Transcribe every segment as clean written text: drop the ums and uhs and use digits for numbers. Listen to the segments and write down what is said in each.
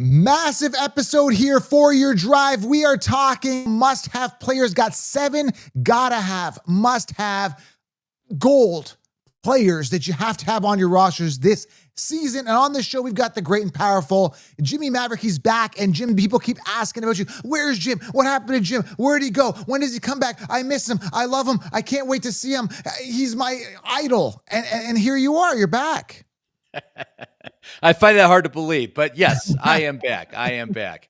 Massive episode here for your drive. We are talking must-have players. Got 7 must-have gold players that you have to have on your rosters this season. And on this show, we've got the great and powerful Jimmy Maverick. He's back. And Jim, people keep asking about you. Where's Jim? What happened to Jim? Where did he go? When does he come back? I miss him. I love him. I can't wait to see him. He's my idol. And here you are. You're back. I find that hard to believe, but yes, I am back.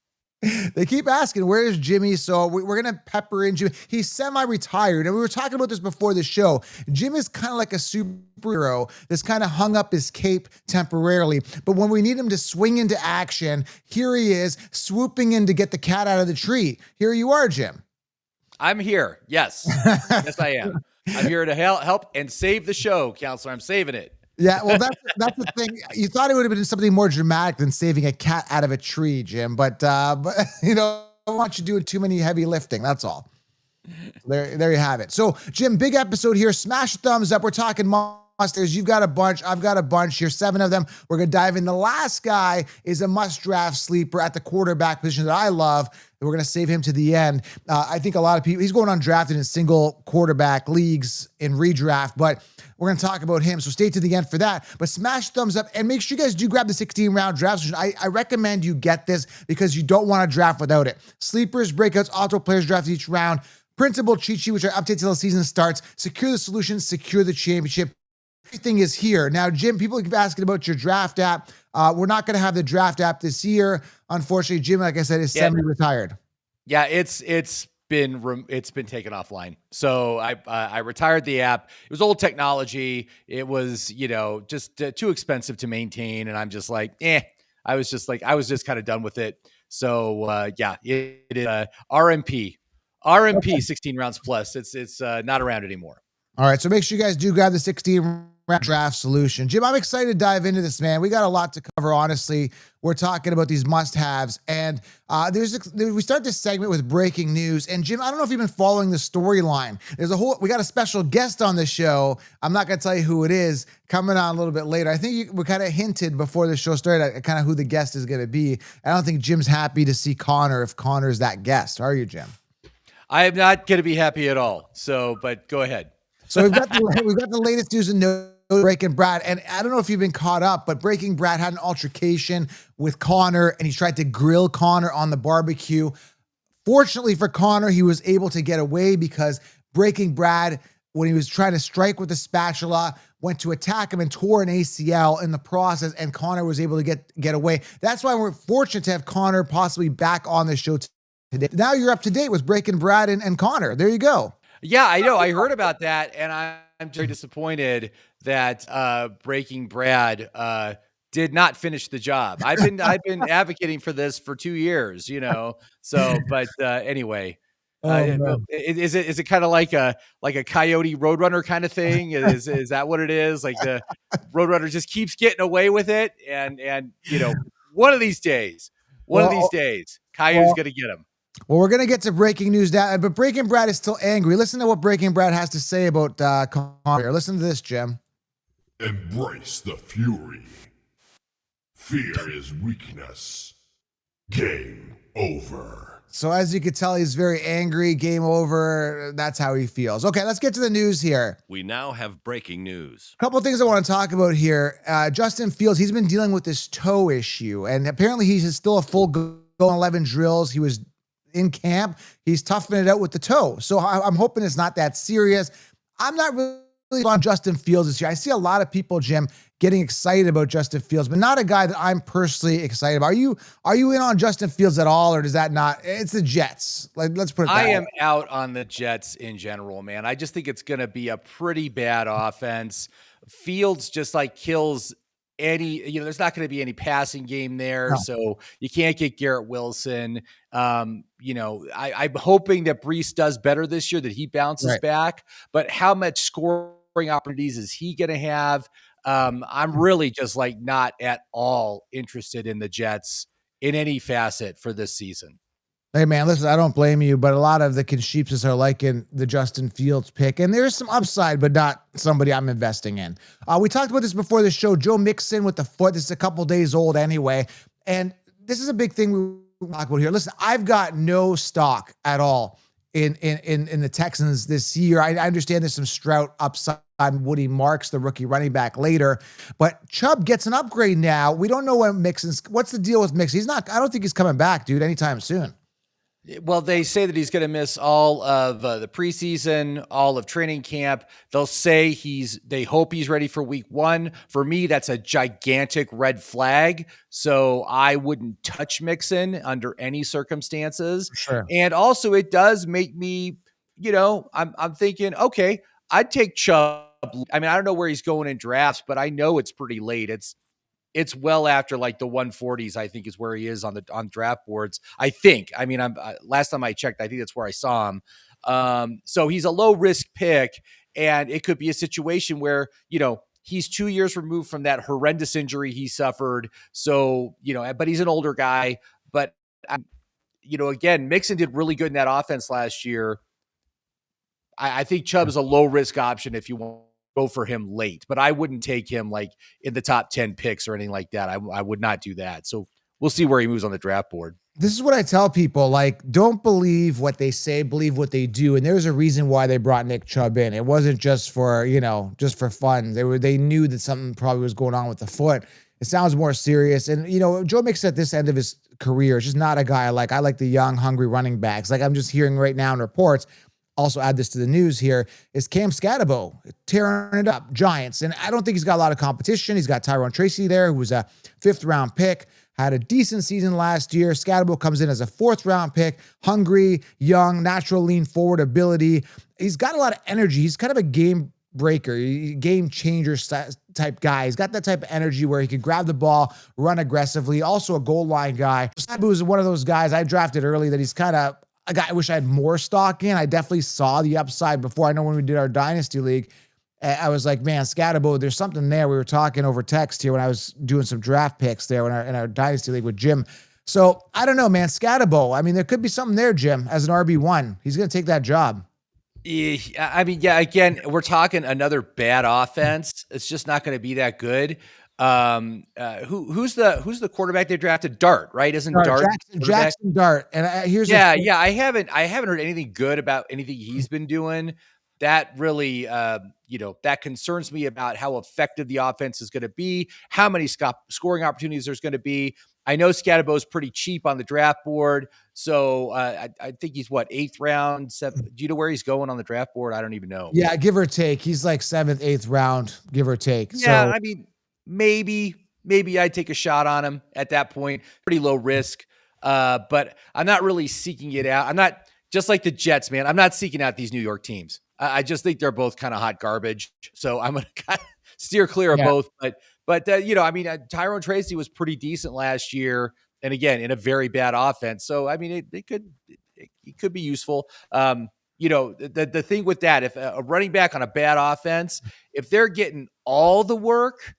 They keep asking, where's Jimmy? So we're going to pepper in Jimmy. He's semi-retired, and we were talking about this before the show. Jim is kind of like a superhero that's kind of hung up his cape temporarily, but when we need him to swing into action, here he is, swooping in to get the cat out of the tree. Here you are, Jim. I'm here. Yes. Yes, I am. I'm here to help and save the show, Counselor. I'm saving it. Yeah, well, that's the thing. You thought it would have been something more dramatic than saving a cat out of a tree, Jim. But you know, I don't want you doing too many heavy lifting. That's all. There you have it. So, Jim, big episode here. Smash a thumbs up. We're talking must-haves. You've got a bunch. I've got a bunch here. 7 of them. We're gonna dive in. The last guy is a must-draft sleeper at the quarterback position that I love. We're gonna save him to the end. I think a lot of people. He's going undrafted in single quarterback leagues in redraft, but we're going to talk about him, so stay to the end for that. But smash thumbs up, and make sure you guys do grab the 16-round draft session. I recommend you get this because you don't want to draft without it. Sleepers, breakouts, optimal players draft each round. Printable cheat sheet, which I update till the season starts. Secure the solution, secure the championship. Everything is here. Now, Jim, people keep asking about your draft app. We're not going to have the draft app this year. Unfortunately, Jim, like I said, is semi-retired. Yeah, it's been taken offline. So I retired the app. It was old technology. It was, just too expensive to maintain. And I'm just like, I was just kind of done with it. So it is RMP 16 rounds plus. It's not around anymore. All right. So make sure you guys do grab the 16 draft solution. Jim, I'm excited to dive into this, man. We got a lot to cover, honestly. We're talking about these must-haves, and we start this segment with breaking news. And Jim, I don't know if you've been following the storyline. We got a special guest on the show. I'm not going to tell you who it is, coming on a little bit later. I think we kind of hinted before the show started at kind of who the guest is going to be. I don't think Jim's happy to see Connor if Connor's that guest. Are you, Jim? I am not going to be happy at all. So, but go ahead. So we've got the latest news and notes. Breaking Brad, and I don't know if you've been caught up, but Breaking Brad had an altercation with Connor, and he tried to grill Connor on the barbecue. Fortunately for Connor, he was able to get away because Breaking Brad, when he was trying to strike with the spatula, went to attack him and tore an ACL in the process, and Connor was able to get away. That's why we're fortunate to have Connor possibly back on the show today. Now you're up to date with Breaking Brad and Connor. There you go. Yeah, I know. I heard about that, and I'm very disappointed that Breaking Brad did not finich the job. I've been advocating for this for 2 years, So, but anyway, is it kind of like a Coyote Roadrunner kind of thing? Is that what it is? Like the Roadrunner just keeps getting away with it, and one of these days, Coyote's gonna get him. Well, we're going to get to breaking news now, but Breaking Brad is still angry. Listen to what Breaking Brad has to say about Connor. Listen to this, Jim. Embrace the fury. Fear is weakness. Game over. So as you can tell, he's very angry. Game over. That's how he feels. Okay, let's get to the news here. We now have breaking news. A couple of things I want to talk about here. Justin Fields, he's been dealing with this toe issue, and apparently he's still a full go 11 drills. He was in camp. He's toughing it out with the toe. So I'm hoping it's not that serious. I'm not really on Justin Fields this year. I see a lot of people, Jim, getting excited about Justin Fields, but not a guy that I'm personally excited about. Are you in on Justin Fields at all, or does that not? It's the Jets. Like, let's put it that way. I am out on the Jets in general, man. I just think it's going to be a pretty bad offense. Fields just kills there's not going to be any passing game there. No. So you can't get Garrett Wilson. I'm hoping that Brees does better this year, that he bounces back, but how much scoring opportunities is he going to have? I'm really just not at all interested in the Jets in any facet for this season. Hey, man, listen, I don't blame you, but a lot of the Consheepses are liking the Justin Fields pick, and there's some upside, but not somebody I'm investing in. We talked about this before the show. Joe Mixon with the foot. This is a couple days old anyway, and this is a big thing we talk about here. Listen, I've got no stock at all in the Texans this year. I understand there's some Stroud upside. Woody Marks, the rookie running back, later, but Chubb gets an upgrade now. We don't know when Mixon's. What's the deal with Mixon? He's not. I don't think he's coming back, dude, anytime soon. Well, they say that he's going to miss all of the preseason, all of training camp. They'll say they hope he's ready for week 1. For me, that's a gigantic red flag. So I wouldn't touch Mixon under any circumstances. Sure. And also it does make me, I'm thinking, okay, I'd take Chubb. I mean, I don't know where he's going in drafts, but I know it's pretty late. It's well after like the 140s, I think, is where he is on draft boards. I think. I mean, last time I checked, I think that's where I saw him. So he's a low risk pick, and it could be a situation where he's 2 years removed from that horrendous injury he suffered. So but he's an older guy. But again, Mixon did really good in that offense last year. I think Chubb is a low risk option if you want go for him late, but I wouldn't take him like in the top 10 picks or anything like that. I would not do that. So we'll see where he moves on the draft board. This is what I tell people, like, don't believe what they say, believe what they do. And there's a reason why they brought Nick Chubb in. It wasn't just for, just for fun. They knew that something probably was going on with the foot. It sounds more serious. And, Joe Mixon at this end of his career is just not a guy I like the young, hungry running backs. Like I'm just hearing right now in reports, also add this to the news here, is Cam Scatterbo tearing it up, Giants. And I don't think he's got a lot of competition. He's got Tyrone Tracy there, who was a 5th-round pick, had a decent season last year. Scatterbo comes in as a 4th-round pick, hungry, young, natural lean forward ability. He's got a lot of energy. He's kind of a game breaker, game changer type guy. He's got that type of energy where he can grab the ball, run aggressively, also a goal line guy. Scatterbo is one of those guys I drafted early that he's kind of a guy I wish I had more stock in. I definitely saw the upside before. I know when we did our Dynasty League, I was like, man, Scatterbo, there's something there. We were talking over text here when I was doing some draft picks there in our Dynasty League with Jim. So I don't know, man, Scatterbo. I mean, there could be something there, Jim, as an RB1. He's going to take that job. I mean, yeah, again, we're talking another bad offense. It's just not going to be that good. Who's the quarterback they drafted? Dart, right? Isn't Dart Jackson Dart? And I haven't heard anything good about anything he's been doing. That really, that concerns me about how effective the offense is going to be, how many scoring opportunities there's going to be. I know Scatterbo is pretty cheap on the draft board, so I think he's 8th round, 7th. Do you know where he's going on the draft board? I don't even know. Yeah, give or take. He's like 7th, 8th round, give or take. Yeah, so I mean, maybe I'd take a shot on him at that point. Pretty low risk, but I'm not really seeking it out. I'm not just like the Jets, man. I'm not seeking out these New York teams. I just think they're both kind of hot garbage. So I'm going to steer clear of both. But I mean, Tyrone Tracy was pretty decent last year. And again, in a very bad offense. So, I mean, it could be useful. The thing with that, if a running back on a bad offense, if they're getting all the work,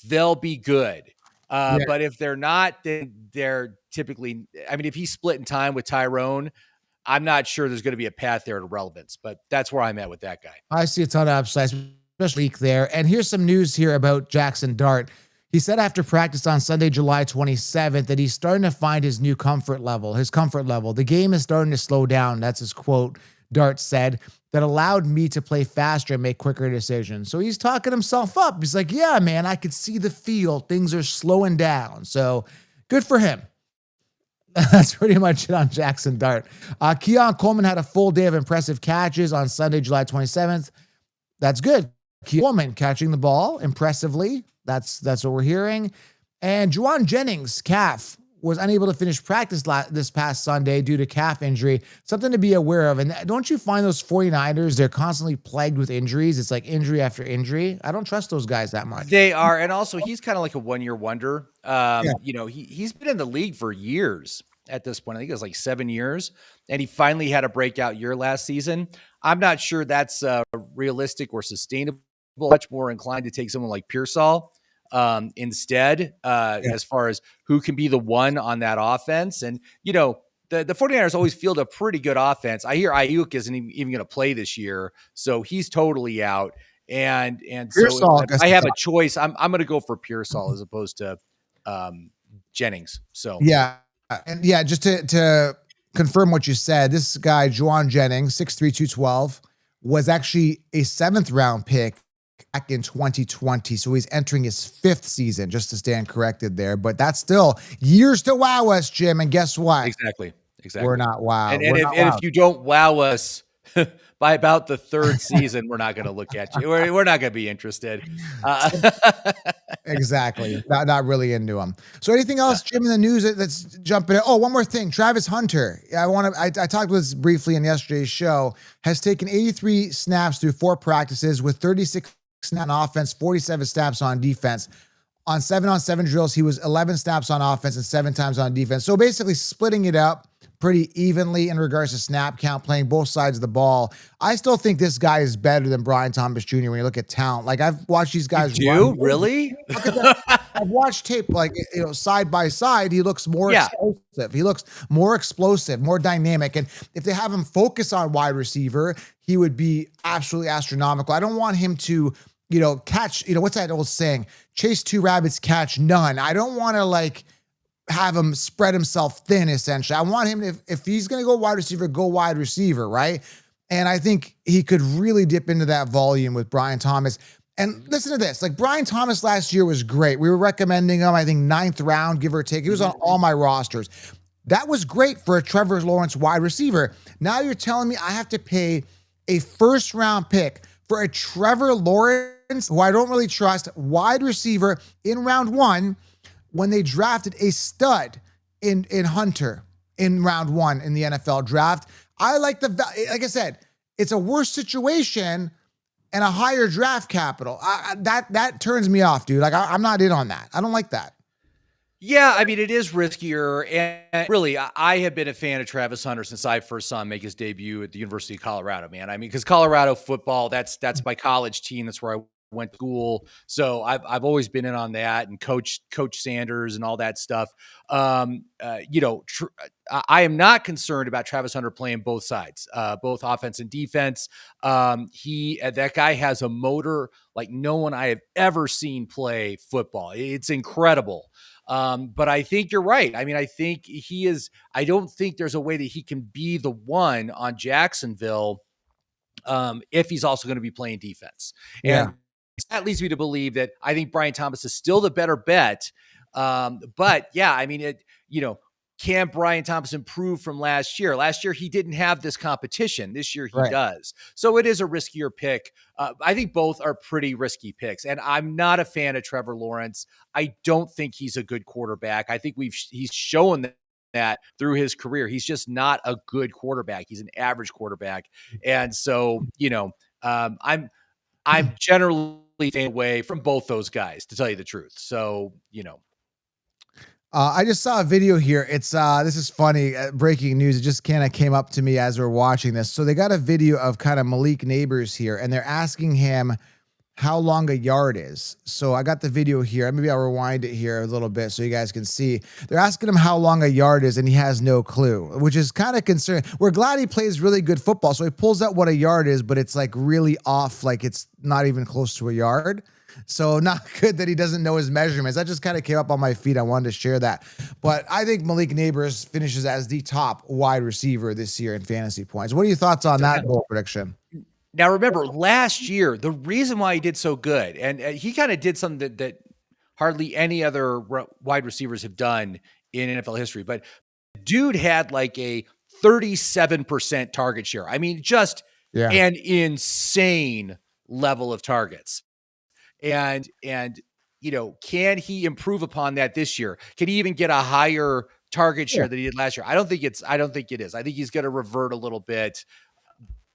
they'll be good. But if they're not, then they're typically, I mean, if he's splitting time with Tyrone, I'm not sure there's going to be a path there to relevance, but that's where I'm at with that guy. I see a ton of upside, especially there. And here's some news here about Jackson Dart. He said after practice on Sunday, July 27th, that he's starting to find his new comfort level. The game is starting to slow down. That's his quote. Dart said, that allowed me to play faster and make quicker decisions. So he's talking himself up. He's like, yeah, man, I could see the field. Things are slowing down. So good for him. That's pretty much it on Jackson Dart. Keon Coleman had a full day of impressive catches on Sunday, July 27th. That's good. Keon Coleman catching the ball impressively. That's what we're hearing. And Juwan Jennings, calf, was unable to finish practice this past Sunday due to calf injury. Something to be aware of. And don't you find those 49ers, they're constantly plagued with injuries? It's like injury after injury. I don't trust those guys that much. They are. And also, he's kind of like a one-year wonder. He's been in the league for years at this point. I think it was like 7 years. And he finally had a breakout year last season. I'm not sure that's realistic or sustainable. Much more inclined to take someone like Pearsall instead, as far as who can be the one on that offense. And, the 49ers always field a pretty good offense. I hear Ayuk isn't even going to play this year, so he's totally out. And so if I have a choice, I'm going to go for Pearsall as opposed to Jennings. So Yeah. And yeah, just to confirm what you said, this guy, Juwan Jennings, 6'3", 212, was actually a 7th-round pick back in 2020. So he's entering his 5th season, just to stand corrected there. But that's still years to wow us, Jim. And guess what? exactly. We're Exactly. not wow. And We're if not and wow. if you don't wow us by about the 3rd season, we're not going to look at you. We're not going to be interested. Exactly. Not really into him. So anything else, Jim, in the news that's jumping in? Oh, one more thing. Travis Hunter. I talked about this briefly in yesterday's show, has taken 83 snaps through 4 practices with 36 snaps on offense, 47 snaps on defense. On 7-on-7 drills, he was 11 snaps on offense and 7 times on defense. So basically splitting it up pretty evenly in regards to snap count, playing both sides of the ball. I still think this guy is better than Brian Thomas Jr. when you look at talent. Like, I've watched these guys You run. do? Really? Look at that. I've watched tape, like, side by side. He looks more Yeah. explosive. He looks more explosive, more dynamic. And if they have him focus on wide receiver, he would be absolutely astronomical. I don't want him to, catch, what's that old saying? Chase 2 rabbits, catch none. I don't want to have him spread himself thin, essentially. I want him, if he's going to go wide receiver, right? And I think he could really dip into that volume with Brian Thomas. And listen to this, Brian Thomas last year was great. We were recommending him, I think 9th round, give or take. He was on all my rosters. That was great for a Trevor Lawrence wide receiver. Now you're telling me I have to pay a 1st-round pick for a Trevor Lawrence, who I don't really trust, wide receiver in round 1, when they drafted a stud in Hunter in round 1 in the NFL draft. I like I said, it's a worse situation and a higher draft capital. That turns me off, dude. I'm not in on that. I don't like that. Yeah, I mean, it is riskier. And really, I have been a fan of Travis Hunter since I first saw him make his debut at the University of Colorado, man. I mean, because Colorado football, that's my college team. That's where I went to school. So I've always been in on that, and Coach Sanders and all that stuff. I am not concerned about Travis Hunter playing both sides, both offense and defense. That guy has a motor like no one I have ever seen play football. It's incredible. But I think you're right. I mean, I think he is. I don't think there's a way that he can be the one on Jacksonville if he's also going to be playing defense. Yeah. And that leads me to believe that I think Brian Thomas is still the better bet. But yeah, I mean, can Brian Thomas improve from last year? Last year, he didn't have this competition. This year, he does. So it is a riskier pick. I think both are pretty risky picks. And I'm not a fan of Trevor Lawrence. I don't think he's a good quarterback. I think he's shown that through his career. He's just not a good quarterback. He's an average quarterback. And so, I'm generally staying away from both those guys, to tell you the truth. So, I just saw a video here. It's this is funny, breaking news. It just kind of came up to me as we're watching this. So they got a video of kind of Malik Neighbors here, and they're asking him how long a yard is. So I got the video here. Maybe I'll rewind it here a little bit so you guys can see. They're asking him how long a yard is, and he has no clue, which is kind of concerning. We're glad he plays really good football, so he pulls out what a yard is, but it's really off, it's not even close to a yard. So not good that he doesn't know his measurements. That just kind of came up on my feed. I wanted to share that. But I think Malik Neighbors finishes as the top wide receiver this year in fantasy points. What are your thoughts on that bold prediction? Now, remember, last year, the reason why he did so good, and he kind of did something that hardly any other wide receivers have done in NFL history, but dude had a 37% target share. I mean, just an insane level of targets. And can he improve upon that this year? Can he even get a higher target share than he did last year? I don't think it is. I think he's going to revert a little bit.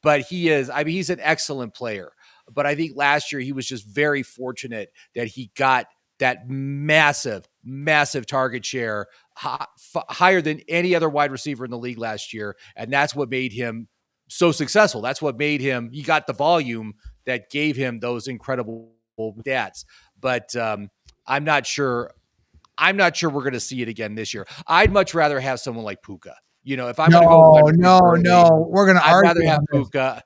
But he's an excellent player. But I think last year he was just very fortunate that he got that massive, massive target share, higher than any other wide receiver in the league last year. And that's what made him so successful. That's what made him, he got the volume that gave him those incredible stats. But I'm not sure we're going to see it again this year. I'd much rather have someone like Puka. If I'm going to go, no, we're going to argue. I'd rather have Puka.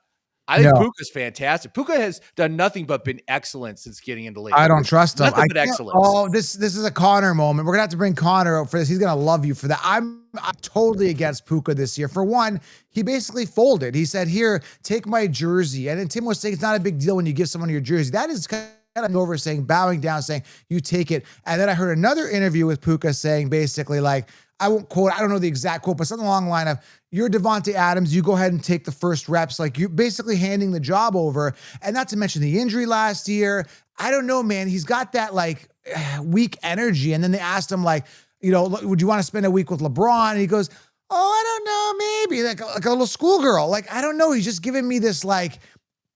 I think No. Puka's fantastic. Puka has done nothing but been excellent since getting into league. I don't trust him. Nothing I but can't. excellence. Oh, this is a Connor moment. We're gonna have to bring Connor out for this. He's gonna love you for that. I'm totally against Puka this year. For one, he basically folded. He said, "Here, take my jersey." And then Tim was saying it's not a big deal when you give someone your jersey. That is kind of over saying, bowing down, saying you take it. And then I heard another interview with Puka saying basically like, I won't quote, I don't know the exact quote, but something along the line of, "You're Devontae Adams, you go ahead and take the first reps." Like you basically handing the job over. And not to mention the injury last year. I don't know, man. He's got that like weak energy. And then they asked him like, would you want to spend a week with LeBron? And he goes, "Oh, I don't know, maybe," like a little schoolgirl. Like, I don't know. He's just giving me this like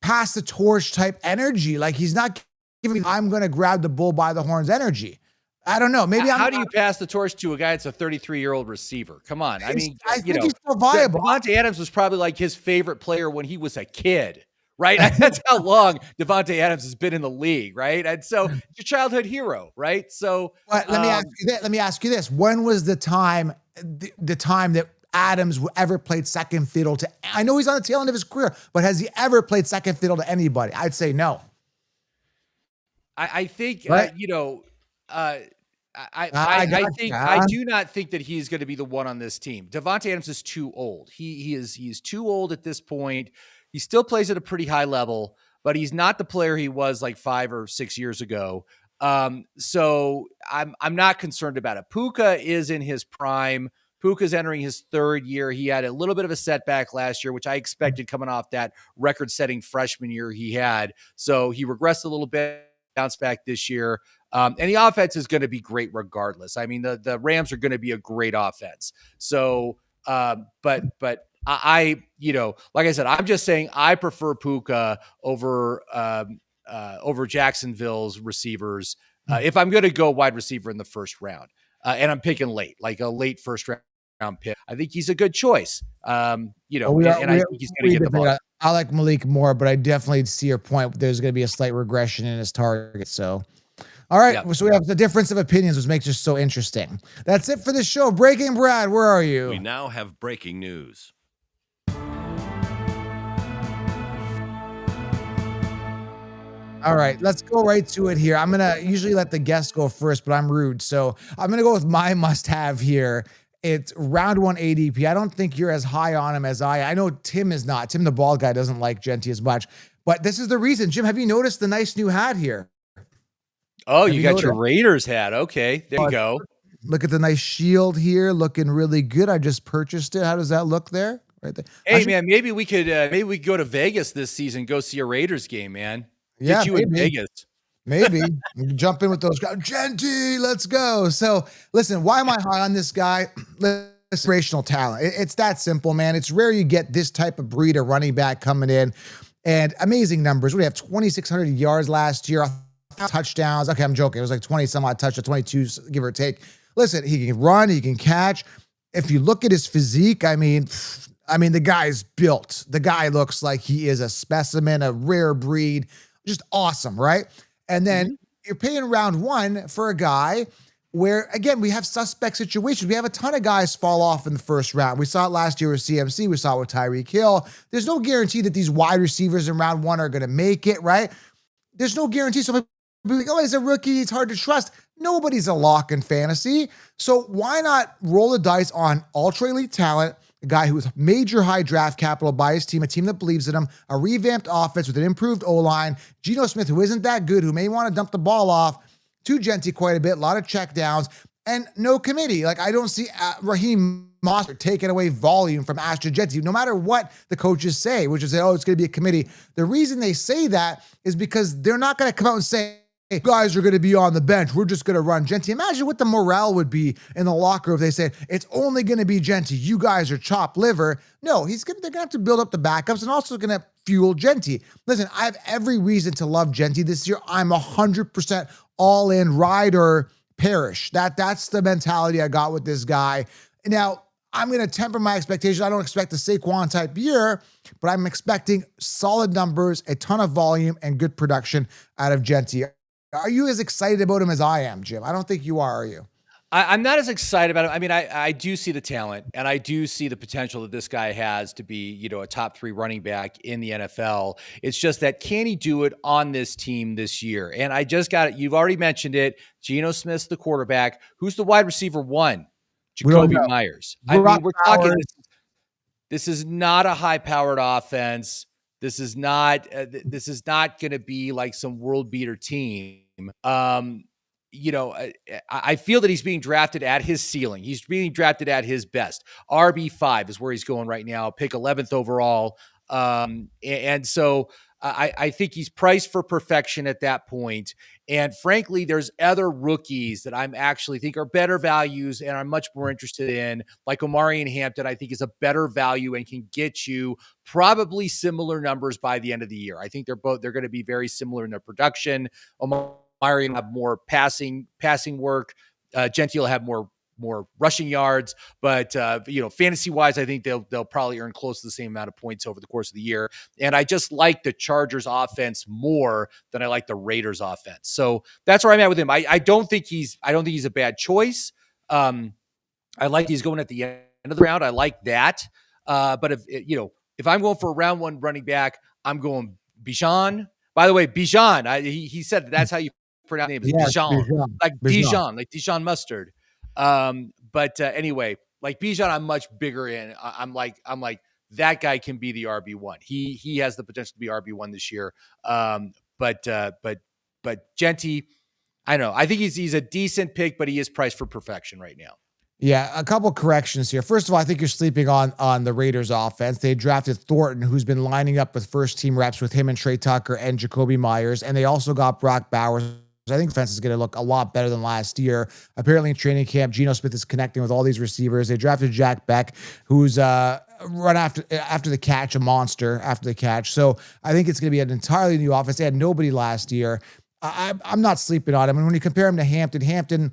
pass the torch type energy. Like he's not giving me, I'm going to grab the bull by the horns energy. I don't know. Maybe How do you pass the torch to a guy that's a 33-year-old receiver? Come on. I mean, I think he's still viable. Devontae Adams was probably like his favorite player when he was a kid, right? That's how long Devontae Adams has been in the league, right? And so it's your childhood hero, right? So But let me ask you this. When was the time that Adams ever played second fiddle to, I know he's on the tail end of his career, but has he ever played second fiddle to anybody? I'd say no. I think, Right? I do not think that he's going to be the one on this team. Devontae Adams is too old. He's too old at this point. He still plays at a pretty high level, but he's not the player he was like 5 or 6 years ago. So I'm not concerned about it. Puka is in his prime. Puka's entering his third year. He had a little bit of a setback last year, which I expected coming off that record-setting freshman year he had. So he regressed a little bit, bounced back this year. And the offense is going to be great regardless. I mean, the Rams are going to be a great offense. So, but I, like I said, I'm just saying I prefer Puka over Jacksonville's receivers. If I'm going to go wide receiver in the first round, and I'm picking late, like a late first round pick, I think he's a good choice. I think he's going to get the ball. I like Malik more, but I definitely see your point. There's going to be a slight regression in his target. So, all right. Yep. So we have the difference of opinions, which makes it so interesting. That's it for the show. Breaking Brad, where are you? We now have breaking news. All right, let's go right to it here. I'm going to usually let the guests go first, but I'm rude. So I'm going to go with my must-have here. It's round 1 ADP. I don't think you're as high on him as I know Tim is not. Tim, the bald guy, doesn't like Genty as much. But this is the reason. Jim, have you noticed the nice new hat here? Oh, you got your Raiders hat. Okay, there you go. Look at the nice shield here, looking really good. I just purchased it. How does that look there? Right there. Hey, man, maybe we could go to Vegas this season, go see a Raiders game, man. Yeah, get you in Vegas. Maybe jump in with those guys. Genty, let's go. So listen, why am I high on this guy? Inspirational talent. It's that simple, man. It's rare you get this type of breed of running back coming in, and amazing numbers. We have 2,600 yards last year, touchdowns. Okay, I'm joking. It was like 20 some odd touchdowns, 22 give or take. Listen, he can run, he can catch. If you look at his physique, I mean, the guy's built. The guy looks like he is a specimen, a rare breed. Just awesome, right? And then you're paying round 1 for a guy where, again, we have suspect situations. We have a ton of guys fall off in the first round. We saw it last year with CMC. We saw it with Tyreek Hill. There's no guarantee that these wide receivers in round 1 are going to make it, right? There's no guarantee. So people be like, oh, he's a rookie. It's hard to trust. Nobody's a lock in fantasy. So why not roll the dice on ultra elite talent, a guy who has major high draft capital by his team, a team that believes in him, a revamped offense with an improved O-line, Geno Smith, who isn't that good, who may want to dump the ball off to Genty quite a bit, a lot of check downs, and no committee. Like, I don't see Raheem Mostert taking away volume from Ashton Genty, no matter what the coaches say, which is, oh, it's going to be a committee. The reason they say that is because they're not going to come out and say, hey, guys are going to be on the bench. We're just going to run Genty. Imagine what the morale would be in the locker room if they said, it's only going to be Genty. You guys are chopped liver. No, they're going to have to build up the backups and also going to fuel Genty. Listen, I have every reason to love Genty this year. I'm 100% all in, ride or perish. That's the mentality I got with this guy. Now, I'm going to temper my expectations. I don't expect a Saquon type year, but I'm expecting solid numbers, a ton of volume, and good production out of Genty. Are you as excited about him as I am, Jim? I don't think you are you? I'm not as excited about it. I mean, I do see the talent and I do see the potential that this guy has to be, a top 3 running back in the NFL. It's just that can he do it on this team this year? And I just got it. You've already mentioned it. Geno Smith's the quarterback. Who's the wide receiver 1? We don't Jacoby know. Myers. I Brock mean, we're talking Bowers. this is not a high-powered offense. This is not going to be like some world beater team. Um, I feel that he's being drafted at his ceiling. He's being drafted at his best. RB5 is where he's going right now, pick 11th overall. And so I think he's priced for perfection at that point. And frankly, there's other rookies that I'm actually think are better values and I'm much more interested in, like Omarion Hampton. I think is a better value and can get you probably similar numbers by the end of the year. I think they're going to be very similar in their production. Omarion will have more passing work. Gentile will have more rushing yards, but fantasy wise, I think they'll probably earn close to the same amount of points over the course of the year. And I just like the Chargers offense more than I like the Raiders offense. So that's where I'm at with him. I don't think he's a bad choice. I like he's going at the end of the round. I like that. But if I'm going for a round 1 running back, I'm going Bijan. By the way, Bijan, he said that's how you pronounce his name is Yes, Bijan, like Bijan. Dijon mustard. But anyway, like Bijan, I'm much bigger in. I'm like that guy can be the RB1. He has the potential to be RB1 this year. But Genty, I don't know. I think he's a decent pick, but he is priced for perfection right now. Yeah, a couple corrections here. First of all, I think you're sleeping on the Raiders offense. They drafted Thornton, who's been lining up with first team reps with him and Trey Tucker and Jacoby Myers. And they also got Brock Bowers. I think the defense is going to look a lot better than last year. Apparently in training camp, Geno Smith is connecting with all these receivers. They drafted Jack Beck, who's run after the catch, a monster after the catch. So I think it's going to be an entirely new offense. They had nobody last year. I'm not sleeping on him. And when you compare him to Hampton,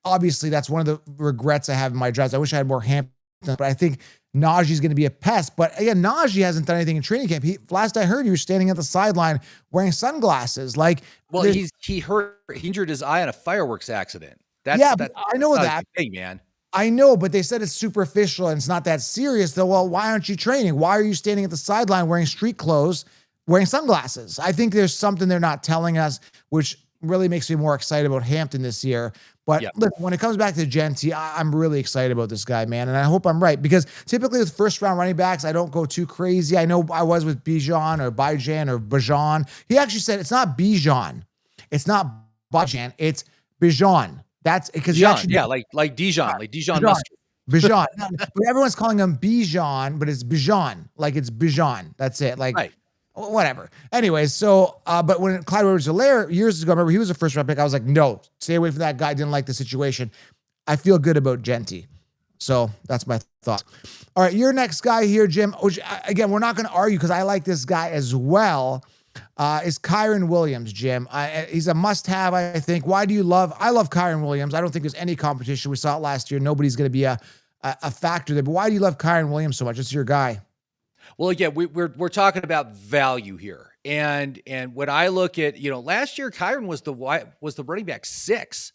obviously that's one of the regrets I have in my drafts. I wish I had more Hampton, but I think Najee's going to be a pest. But again, Najee hasn't done anything in training camp. Last I heard, he was standing at the sideline wearing sunglasses. Well, he injured his eye in a fireworks accident. I know that thing, man. I know, but they said it's superficial and it's not that serious. Though, well, why aren't you training? Why are you standing at the sideline wearing street clothes, wearing sunglasses? I think there's something they're not telling us, which really makes me more excited about Hampton this year. But look, when it comes back to Genty, I'm really excited about this guy, man. And I hope I'm right, because typically with first round running backs, I don't go too crazy. I know I was with Bijan or Bajan. He actually said it's not Bijan. It's not Bajan. It's Bijan. That's because he actually, like Dijon mustard. Bijan. But everyone's calling him Bijan, but it's Bijan. Like it's Bijan. That's it. Like, right. Whatever. Anyways, so, but when Clyde Edwards-Helaire years ago, remember he was a first round pick. I was like, no, stay away from that guy. Didn't like the situation. I feel good about Genty. So that's my thought. All right. Your next guy here, Jim, which again, we're not going to argue because I like this guy as well, is Kyren Williams, Jim. He's a must have, I think. I love Kyren Williams. I don't think there's any competition. We saw it last year. Nobody's going to be a factor there, but why do you love Kyren Williams so much? It's your guy. Well, again, we're talking about value here, and when I look at last year, Kyren was the running back 6,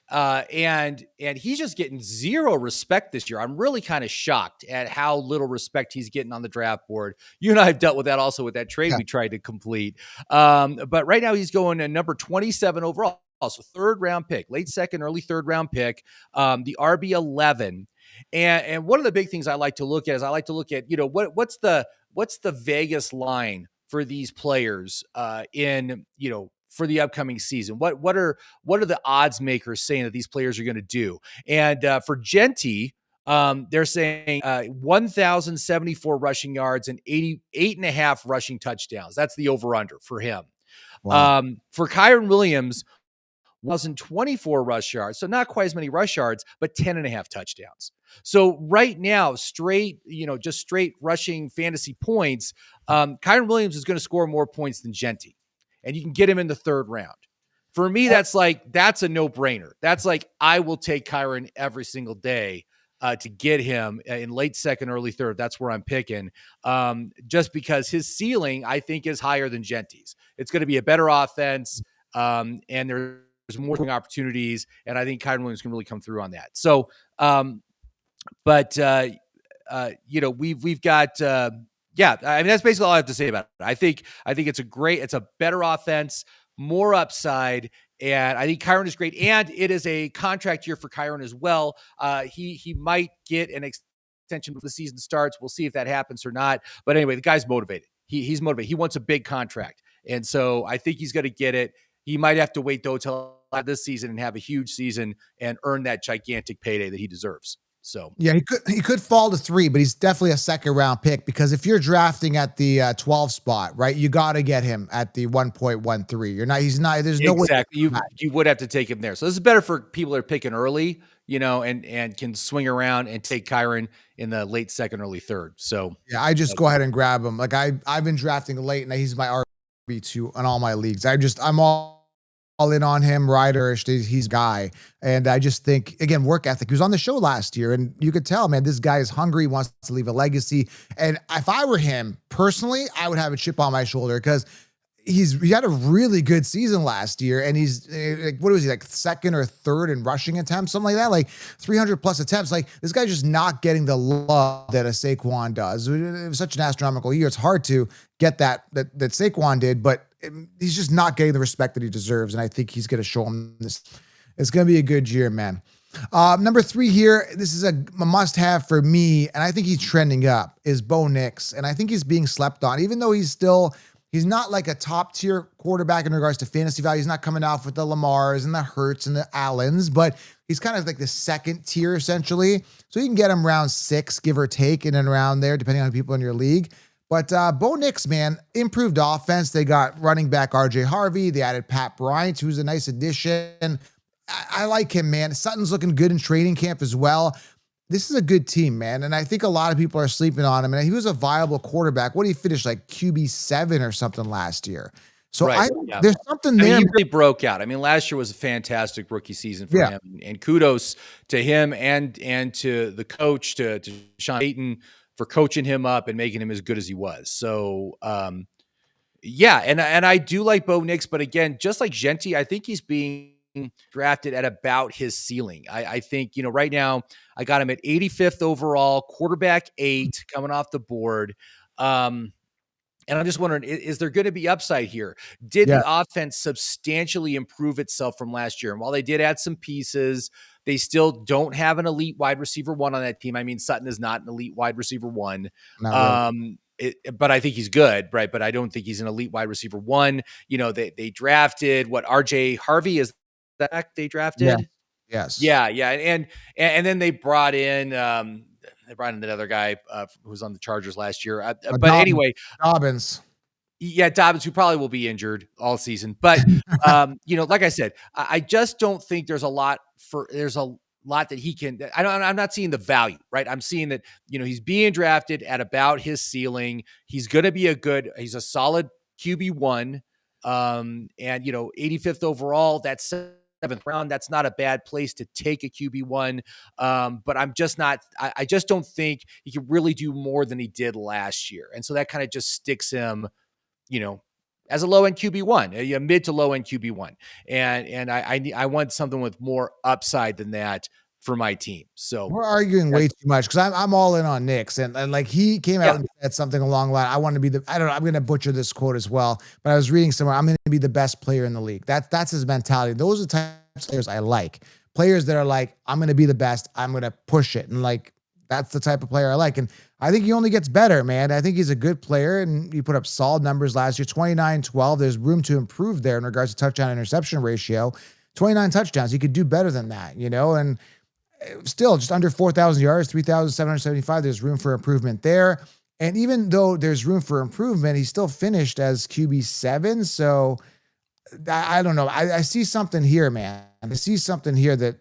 and he's just getting zero respect this year. I'm really kind of shocked at how little respect he's getting on the draft board. You and I have dealt with that also with that trade we tried to complete, but right now he's going to number 27 overall, so 3rd round pick, late 2nd, early 3rd round pick, the RB11. And one of the big things I like to look at what's the Vegas line for these players for the upcoming season. What are the odds makers saying that these players are going to do? And for Genty, they're saying 1,074 rushing yards and 88.5 rushing touchdowns. That's the over under for him. Wow. For Kyren Williams, 1,024 rush yards. So not quite as many rush yards, but 10.5 touchdowns. So right now, straight rushing fantasy points, Kyren Williams is going to score more points than Genty, and you can get him in the 3rd round. For me, that's a no-brainer. That's like, I will take Kyren every single day to get him in late 2nd, early 3rd. That's where I'm picking, just because his ceiling, I think, is higher than Genty's. It's going to be a better offense, and there's There's more opportunities, and I think Kyron Williams can really come through on that. So, but we've got yeah. I mean, that's basically all I have to say about it. I think it's a better offense, more upside, and I think Kyron is great. And it is a contract year for Kyron as well. He might get an extension when the season starts. We'll see if that happens or not. But anyway, the guy's motivated. He's motivated. He wants a big contract, and so I think he's going to get it. He might have to wait though till this season and have a huge season and earn that gigantic payday that he deserves. So yeah, he could fall to 3, but he's definitely a second round pick because if you're drafting at the 12 spot, right, you got to get him at the 1.13. He's not. There's no way. Exactly. You would have to take him there. So this is better for people that are picking early, and can swing around and take Kyron in the late second, early third. So yeah, I just go ahead and grab him. Like I've been drafting late, and he's my RB2 in all my leagues. I'm all in on him, Riderish. He's guy. And I just think, again, work ethic. He was on the show last year, and you could tell, man, this guy is hungry, wants to leave a legacy. And if I were him personally, I would have a chip on my shoulder because he had a really good season last year, and he's what was he, like second or third in rushing attempts, something like that, like 300 plus attempts. Like this guy's just not getting the love that a Saquon does. It was such an astronomical year. It's hard to get that Saquon did, but he's just not getting the respect that he deserves. And I think he's going to show him this. It's going to be a good year, man. Number 3 here, this is a must-have for me, and I think he's trending up, is Bo Nix. And I think he's being slept on, even though he's not like a top-tier quarterback in regards to fantasy value. He's not coming off with the Lamars and the Hurts and the Allens, but he's kind of like the second tier, essentially. So you can get him around 6, give or take, in and around there, depending on people in your league. But Bo Nix, man, improved offense. They got running back RJ Harvey. They added Pat Bryant, who's a nice addition. I like him, man. Sutton's looking good in training camp as well. This is a good team, man. And I think a lot of people are sleeping on him. And he was a viable quarterback. What did he finish, like QB7 or something last year? So right. There's something there. He really broke out. I mean, last year was a fantastic rookie season for him. And kudos to him and to the coach, to Sean Payton, for coaching him up and making him as good as he was. So, yeah. And I do like Bo Nix, but again, just like Genti, I think he's being drafted at about his ceiling. I think, right now I got him at 85th overall, quarterback 8 coming off the board. And I'm just wondering, is there going to be upside here? Did the offense substantially improve itself from last year? And while they did add some pieces, they still don't have an elite wide receiver 1 on that team. I mean, Sutton is not an elite wide receiver 1. Really. But I think he's good, right? But I don't think he's an elite wide receiver 1. They drafted RJ Harvey is that they drafted? Yeah. Yes. Yeah. And then they brought in another guy who was on the Chargers last year. But anyway, Dobbins. Yeah, Dobbins, who probably will be injured all season. But like I said, I just don't think there's a lot that he can. I'm not seeing the value, right? I'm seeing that he's being drafted at about his ceiling. He's going to be he's a solid QB1, and 85th overall. That's 7th round. That's not a bad place to take a QB1. But I'm just not. I just don't think he can really do more than he did last year, and so that kind of just sticks him, as a low end QB1, a mid to low end QB1. And I want something with more upside than that for my team. So we're arguing way too much because I'm all in on Nix. And like he came out and said something along the line. I want to be I'm going to butcher this quote as well, but I was reading somewhere, I'm going to be the best player in the league. That's his mentality. Those are the types of players I like. Players that are like, I'm going to be the best. I'm going to push it. And like, that's the type of player I like. And I think he only gets better, man. I think he's a good player, and he put up solid numbers last year, 29-12. There's room to improve there in regards to touchdown interception ratio. 29 touchdowns. He could do better than that, and still just under 4,000 yards, 3,775. There's room for improvement there. And even though there's room for improvement, he still finished as QB7. So I don't know. I see something here, man. I see something here that,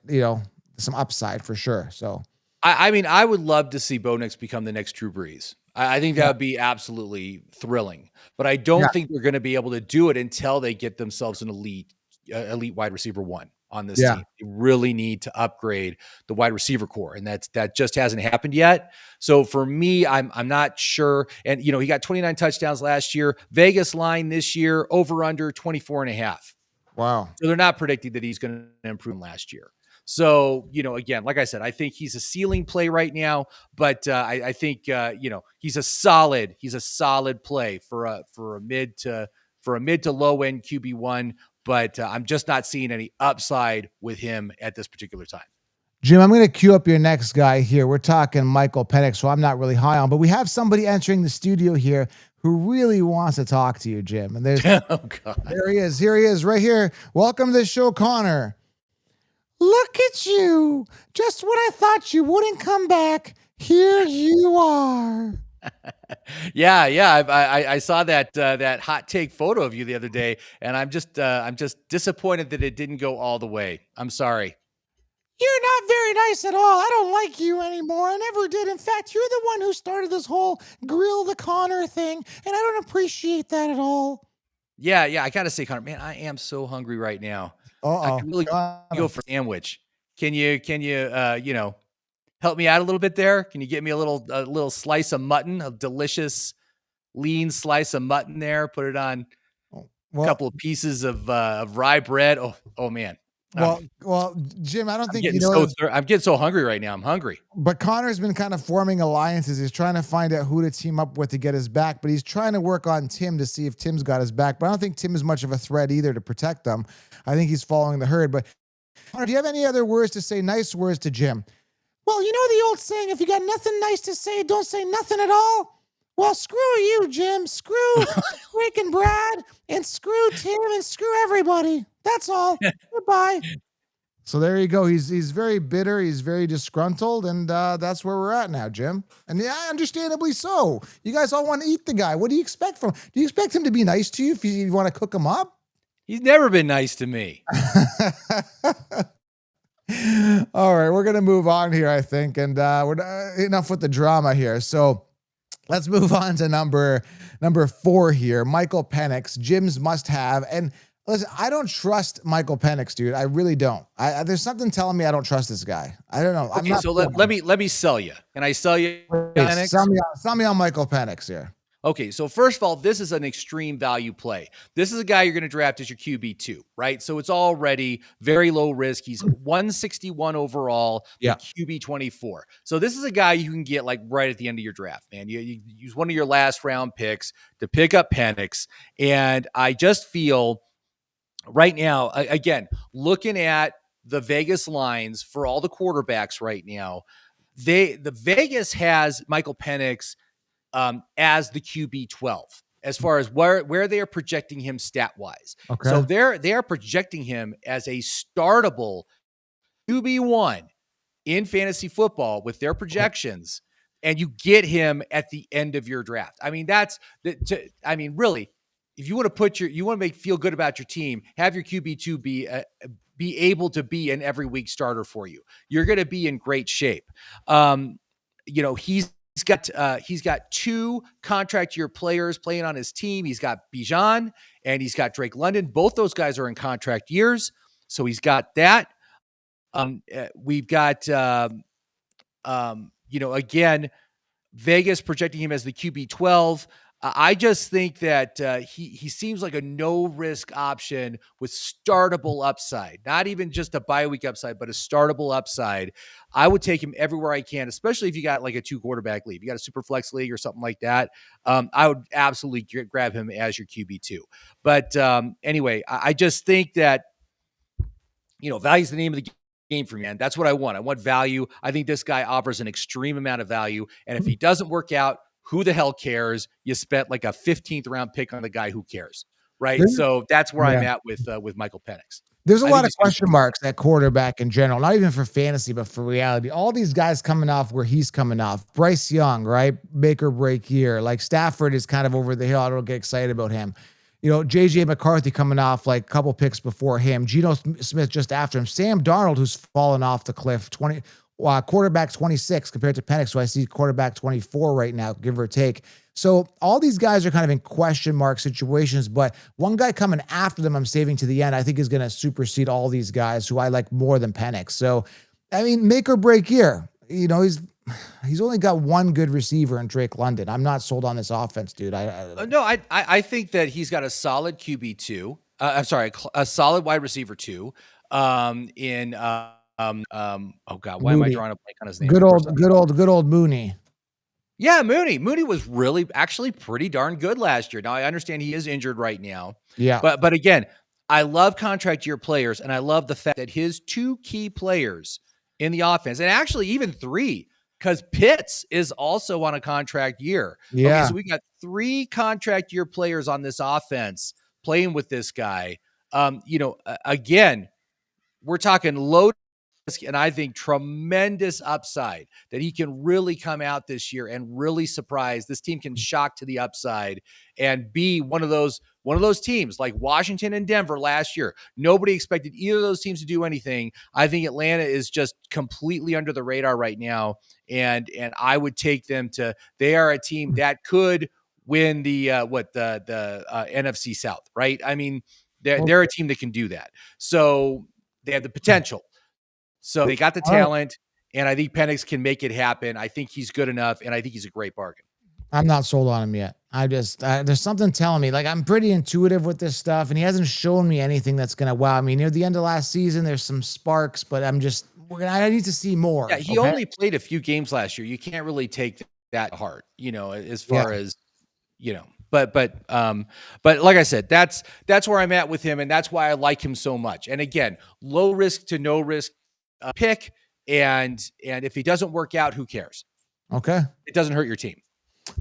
some upside for sure. So I mean, I would love to see Bo Nix become the next Drew Brees. I think that would be absolutely thrilling. But I don't think they're going to be able to do it until they get themselves an elite wide receiver 1 on this team. They really need to upgrade the wide receiver core, and that just hasn't happened yet. So for me, I'm not sure. And he got 29 touchdowns last year. Vegas line this year over under 24.5. Wow. So they're not predicting that he's going to improve last year. So, again, like I said, I think he's a ceiling play right now, but I think he's a solid play for a mid to low end QB1. But I'm just not seeing any upside with him at this particular time. Jim, I'm going to queue up your next guy here. We're talking Michael Penix, who I'm not really high on, but we have somebody entering the studio here who really wants to talk to you, Jim. And Oh God, there he is. Here he is, right here. Welcome to the show, Connor. Look at you. Just when I thought you wouldn't come back, here you are. yeah. I saw that hot take photo of you the other day, and I'm just disappointed that it didn't go all the way. I'm sorry. You're not very nice at all. I don't like you anymore. I never did. In fact, you're the one who started this whole grill the Connor thing, and I don't appreciate that at all. Yeah. I gotta say, Connor, man, I am so hungry right now. I could really go for a sandwich. Can you help me out a little bit there? Can you get me a little slice of mutton, a delicious lean slice of mutton there? Put it on a couple of pieces of rye bread. Oh man. Well, Jim, I don't think I'm getting so hungry right now. I'm hungry. But Connor's been kind of forming alliances. He's trying to find out who to team up with to get his back, but he's trying to work on Tim to see if Tim's got his back. But I don't think Tim is much of a threat either to protect them. I think he's following the herd. But Connor, do you have any other words to say, nice words to Jim? Well, you know the old saying, if you got nothing nice to say, don't say nothing at all. Well, screw you, Jim. Screw Rick and Brad, and screw Tim, and screw everybody. That's all. Goodbye. So there you go. He's very bitter. He's very disgruntled, and that's where we're at now, Jim. And yeah, understandably so. You guys all want to eat the guy. What do you expect from him? Do you expect him to be nice to you if you want to cook him up? He's never been nice to me. All right, we're gonna move on here, I think, and we're enough with the drama here. So let's move on to number 4 here. Michael Penix, Jim's must-have. And listen, I don't trust Michael Penix, dude. I really don't. There's something telling me I don't trust this guy. I don't know. Okay, so let me sell you. Can I sell you Penix? Sell me on Michael Penix here. Okay, so first of all, this is an extreme value play. This is a guy you're going to draft as your QB2, right? So it's already very low risk. He's 161 overall, QB 24. So this is a guy you can get like right at the end of your draft, man. You use one of your last round picks to pick up Penix. And I just feel right now, again, looking at the Vegas lines for all the quarterbacks right now, the Vegas has Michael Penix as the QB 12, as far as where they are projecting him stat wise. Okay. So they are projecting him as a startable QB1 in fantasy football with their projections, and you get him at the end of your draft. I mean, really, if you want to feel good about your team, have your QB2 be able to be an every week starter for you. You're going to be in great shape. He's got 2 contract year players playing on his team. He's got Bijan and he's got Drake London. Both those guys are in contract years. So he's got that. We've got, again, Vegas projecting him as the QB 12. I just think that he seems like a no risk option with startable upside, not even just a bye week upside, but a startable upside. I would take him everywhere I can, especially if you got like a 2 quarterback league. You got a super flex league or something like that. I would absolutely grab him as your QB2. But anyway, I just think that, value is the name of the game for me, man. That's what I want. I want value. I think this guy offers an extreme amount of value. And if he doesn't work out, who the hell cares? You spent like a 15th round pick on the guy who cares, right? So that's where I'm at with Michael Penix. There's a lot of question marks at quarterback in general, not even for fantasy, but for reality. All these guys coming off where he's coming off. Bryce Young, right? Make or break year. Like Stafford is kind of over the hill. I don't get excited about him. JJ McCarthy coming off like a couple picks before him. Geno Smith just after him. Sam Darnold, who's fallen off the cliff. Quarterback 26 compared to Penix, so I see quarterback 24 right now, give or take. So all these guys are kind of in question mark situations, but one guy coming after them I'm saving to the end I think is going to supersede all these guys who I like more than Penix. So, I mean, make or break year. He's only got one good receiver in Drake London. I'm not sold on this offense, dude. No, I think that he's got a solid QB2. I'm sorry, a solid wide receiver 2. In oh god, why am I Moody. drawing a blank on his name? Of course, Good old Mooney. yeah, Mooney. Mooney was really actually pretty darn good last year. Now I understand he is injured right now, Yeah. but again, I love contract year players, and I love the fact that his 2 key players in the offense, and actually even 3, because Pitts is also on a contract year. Okay, Yeah. so we got 3 contract year players on this offense playing with this guy. Again, we're talking low risk and I think tremendous upside that he can really come out this year and really surprise. This team can shock to the upside and be one of those teams like Washington and Denver last year. Nobody expected either of those teams to do anything. I think Atlanta is just completely under the radar right now, and I would take them to. They are a team that could win the NFC South, right? I mean, they're a team that can do that. So they have the potential. So they got the All right. talent, and I think Penix can make it happen. I think he's good enough, and I think he's a great bargain. I'm not sold on him yet. I just there's something telling me, like, I'm pretty intuitive with this stuff, and he hasn't shown me anything that's gonna wow me. Near the end of last season, there's some sparks, but I need to see more. Yeah, he Okay. only played a few games last year. You can't really take that to heart, as Yeah. far as but like I said, that's where I'm at with him, and that's why I like him so much. And again, low risk to no risk pick, and if he doesn't work out, who cares? Okay. It doesn't hurt your team.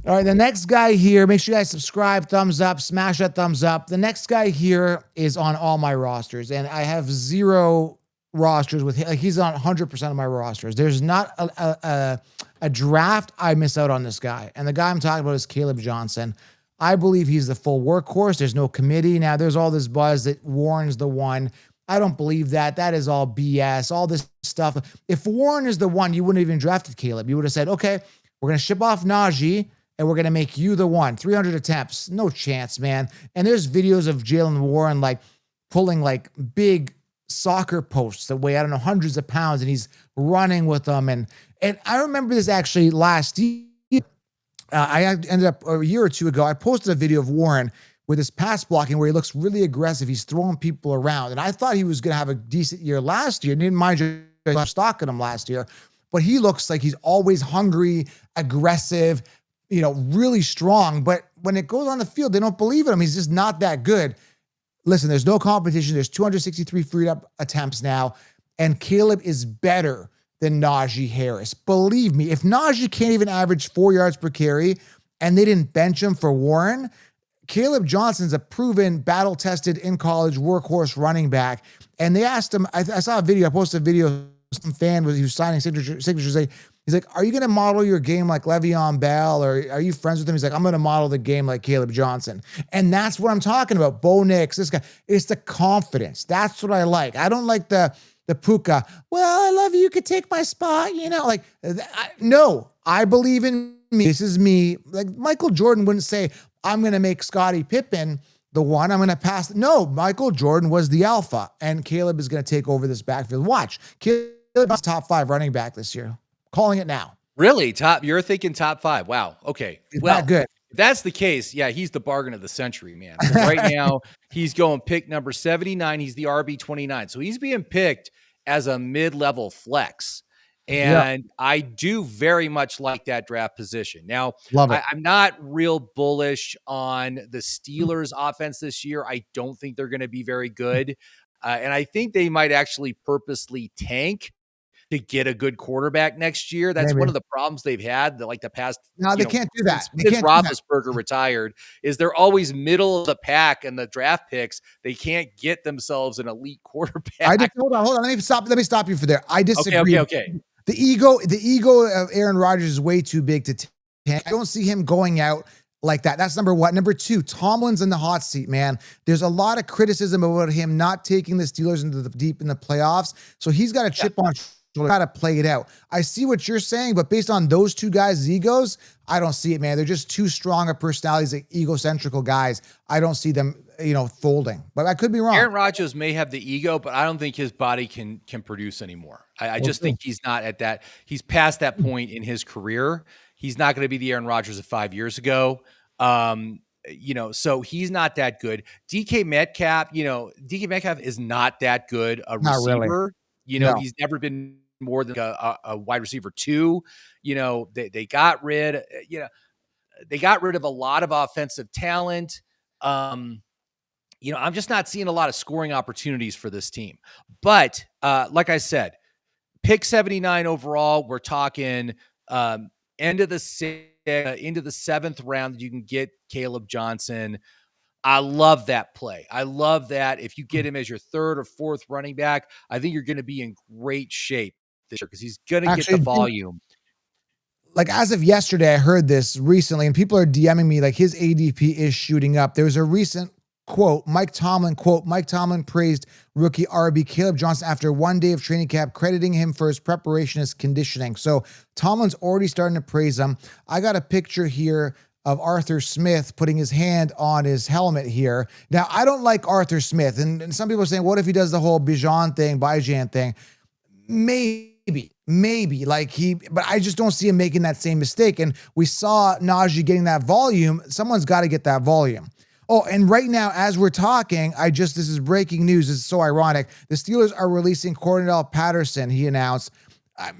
All right, the next guy here, make sure you guys subscribe, thumbs up, smash that thumbs up. The next guy here is on all my rosters, and I have 0 rosters with him. Like, he's on 100% of my rosters. There's not a draft I miss out on this guy. And the guy I'm talking about is Caleb Johnson. I believe he's the full workhorse. There's no committee. Now, there's all this buzz that Warren's the one. I don't believe that. That is all BS, all this stuff. If Warren is the one, you wouldn't have even drafted Caleb. You would have said, okay, we're going to ship off Najee, and we're going to make you the one. 300 attempts. No chance, man. And there's videos of Jalen Warren, like, pulling, like, big soccer posts that weigh, I don't know, hundreds of pounds, and he's running with them. And I remember this actually last year. I ended up a year or 2 ago, I posted a video of Warren with his pass blocking where he looks really aggressive. He's throwing people around. And I thought he was going to have a decent year last year. Didn't mind you stocking him last year. But he looks like he's always hungry, aggressive, really strong. But when it goes on the field, they don't believe in him. He's just not that good. Listen, there's no competition. There's 263 freed up attempts now. And Caleb is better than Najee Harris. Believe me, if Najee can't even average 4 yards per carry and they didn't bench him for Warren, Caleb Johnson's a proven, battle-tested in college workhorse running back. And they asked him, I saw a video, I posted a video, some fan he was signing signatures. He's like, are you going to model your game like Le'Veon Bell, or are you friends with him? He's like, I'm going to model the game like Caleb Johnson. And that's what I'm talking about. Bo Nix, this guy. It's the confidence. That's what I like. I don't like the Puka. Well, I love you. You could take my spot. No, I believe in me. This is me. Like, Michael Jordan wouldn't say, I'm going to make Scottie Pippen the one. I'm going to pass. No, Michael Jordan was the alpha, and Caleb is going to take over this backfield. Watch. Caleb's top 5 running back this year. Calling it now. Really? You're thinking top 5. Wow. Okay. It's well, not good. If that's the case, yeah, he's the bargain of the century, man. Right now, he's going pick number 79. He's the RB 29. So he's being picked as a mid-level flex. And I do very much like that draft position. Now, I'm not real bullish on the Steelers' offense this year. I don't think they're going to be very good. And I think they might actually purposely tank to get a good quarterback next year. That's one of the problems they've had, the past. No, they can't do that. Since Roethlisberger retired, is they're always middle of the pack in the draft picks. They can't get themselves an elite quarterback. Hold on. Let me stop you for there. I disagree. Okay. The ego of Aaron Rodgers is way too big to tank. I don't see him going out like that. That's number one. Number 2, Tomlin's in the hot seat, man. There's a lot of criticism about him not taking the Steelers into the deep in the playoffs. So he's got a chip on got to play it out. I see what you're saying, but based on those 2 guys' egos, I don't see it, man. They're just too strong of personalities, like egocentrical guys. I don't see them, folding. But I could be wrong. Aaron Rodgers may have the ego, but I don't think his body can produce anymore. I just think he's not at that. He's past that point in his career. He's not going to be the Aaron Rodgers of 5 years ago. so he's not that good. DK Metcalf, DK Metcalf is not that good a Not really. receiver. No. He's never been more than a wide receiver 2. They got rid, they got rid of a lot of offensive talent. I'm just not seeing a lot of scoring opportunities for this team. But like I said, pick 79 overall. We're talking into the 7th round. You can get Caleb Johnson. I love that play. I love that. If you get him as your 3rd or 4th running back, I think you're going to be in great shape this year because he's going to get the Actually, volume. like as of yesterday, I heard this recently, and people are DMing me like his ADP is shooting up. There was a recent quote, Mike Tomlin praised rookie RB Caleb Johnson after one day of training camp, crediting him for his preparation as conditioning. So Tomlin's already starting to praise him. I got a picture here of Arthur Smith putting his hand on his helmet here. Now, I don't like Arthur Smith, and some people are saying, what if he does the whole Bijan thing? Maybe but I just don't see him making that same mistake. And we saw Najee getting that volume. Someone's got to get that volume. Oh, and right now, as we're talking, this is breaking news. This is so ironic. The Steelers are releasing Cordarrelle Patterson, he announced.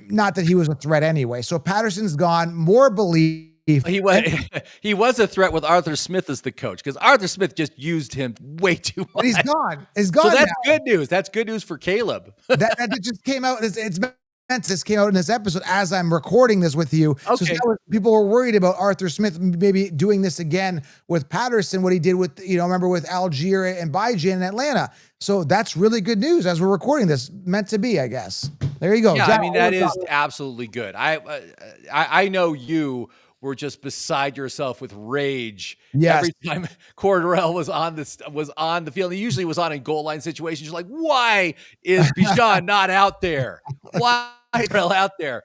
Not that he was a threat anyway. So Patterson's gone. More belief. He was a threat with Arthur Smith as the coach because Arthur Smith just used him way too much. But he's gone. He's gone. So that's now. good news. That's good news for Caleb. that just came out. This came out in this episode as I'm recording this with you. Okay. So people were worried about Arthur Smith maybe doing this again with Patterson, what he did with, remember with Algier and Bijan in Atlanta. So that's really good news as we're recording this. Meant to be, I guess. There you go. Yeah, that is absolutely good. I know you were just beside yourself with rage every time Cordarrelle was on the field. He usually was on in goal line situations. You're like, why is Bijan not out there? Why is Cordarrelle out there?